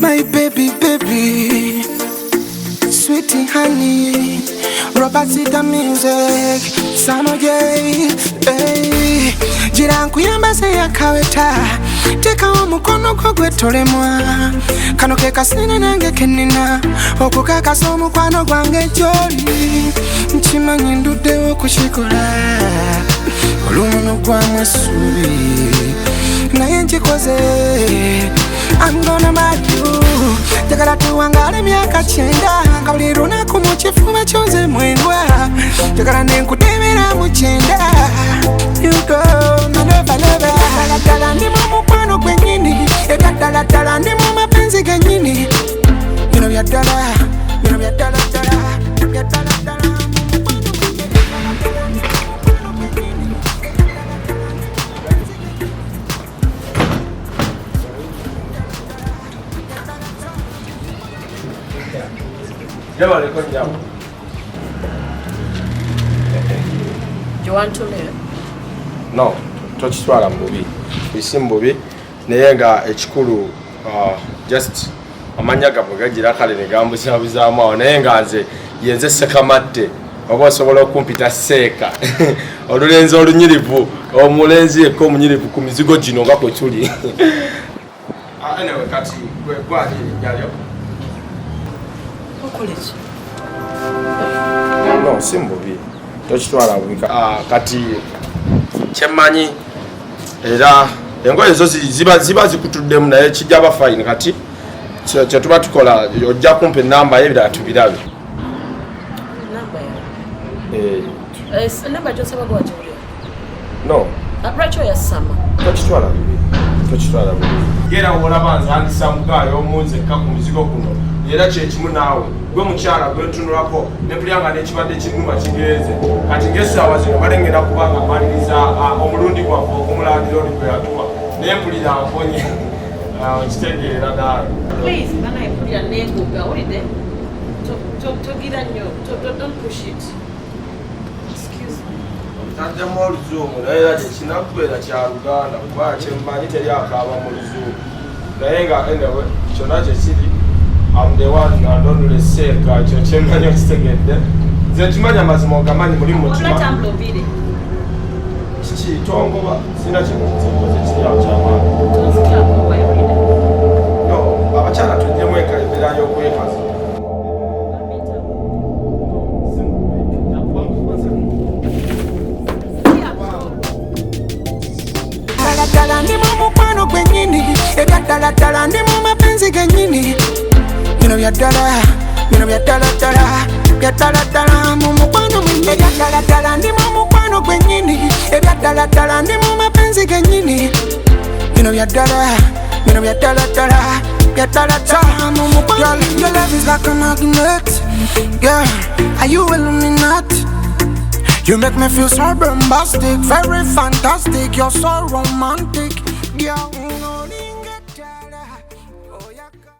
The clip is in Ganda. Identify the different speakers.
Speaker 1: My baby, baby, sweetie honey, Robert the music, summer gay, hey. Jiranku yamba se ya kaweta, teka wa mukono kwa gwetole mwa. Kano keka sina nange kenina, oku kaka somu kwano gwange joli. Nchima nyindude okushikola, olumuno kwa mwesuri. Na yenji koze, I'm gonna marry you. Jagala tuwangale miaka 9, kauliro na kumuchifuba chonze mwendwa. Jagala nenkudemera muchenda. You go, no never never. Byaddala ndi mukwano gwenyini, Byaddala ndi mu mapenzi genyini. Bino Byaddala, bino Byaddala, Byaddala.
Speaker 2: Do
Speaker 3: you want to live?
Speaker 2: No, tochitwala mbubi. Isi mbubi naye nga ekikulu just amanya gabo gagira kale ne gambuza bizaamu awo naye nga nze yenze sekamatte oba osobola okumpita seeka olulenzi olunyirivu omulenzi eko omunyirivu ku mizigo gino nga kwe tuli. Anyway, kati gwali nyalyo
Speaker 3: Okoleki?
Speaker 2: No, si mbubi. Tochitwala mbubi. Kati kyemanyi era engoye zo ziba zikutuddemu naye kijja ba fine kati kye tuba tukola ojja kumpa namba y'ebirala tubirabe.
Speaker 3: Namba ya? Namba gy'osaba gwakiwulira?
Speaker 2: No.
Speaker 3: Lwaki oyasama?
Speaker 2: Tochitwala mbubi. Tochitwala mbubi. Era olaba nze andisa mugaayo omunze ekka ku muzigo guno era kyekimu naawe gwe mukyala gwentunulako nepulyanga nekibadde kinuma kigenze kati ng'essaawa zino balengera kubanga maliriza omulundi gwaffe okumulandira oli gwe yatuma naye mpulira mponye kitegeera ddala.
Speaker 3: Please, bana mpulira nenguga owulidde? Togira nnyo, don't push it. Excuse me.
Speaker 2: Tajjamu oluzungu naye era kyekinakubeera kya Luganda kuba kyemmanyi teri akaaba mu luzungu naye nga anyway kyonna kyekiri I'm the one and only Seeka kyekyemanyi okitegedde nze nkimanyi amazima ogamanyi muli mutima kiki tongoba sina kikoze kiri awo kyamaani no abakyala tujjemu enkalebera y'okwekaza.
Speaker 1: Byaddala ndi mu mukwano gwenyini, Byaddala ndi mu mapenzi genyini. Bino Byaddala, bino Byaddala mu mukwano gwenyini. Byaddala ndi mu mukwano gwenyini, Byaddala ndi mu mapenzi genyini. Bino Byaddala, bino Byaddala mu mukwano. Girl, your love is like a magnet. Yeah, are you Illuminati? You make me feel so bombastic, very fantastic. You're so romantic, yeah.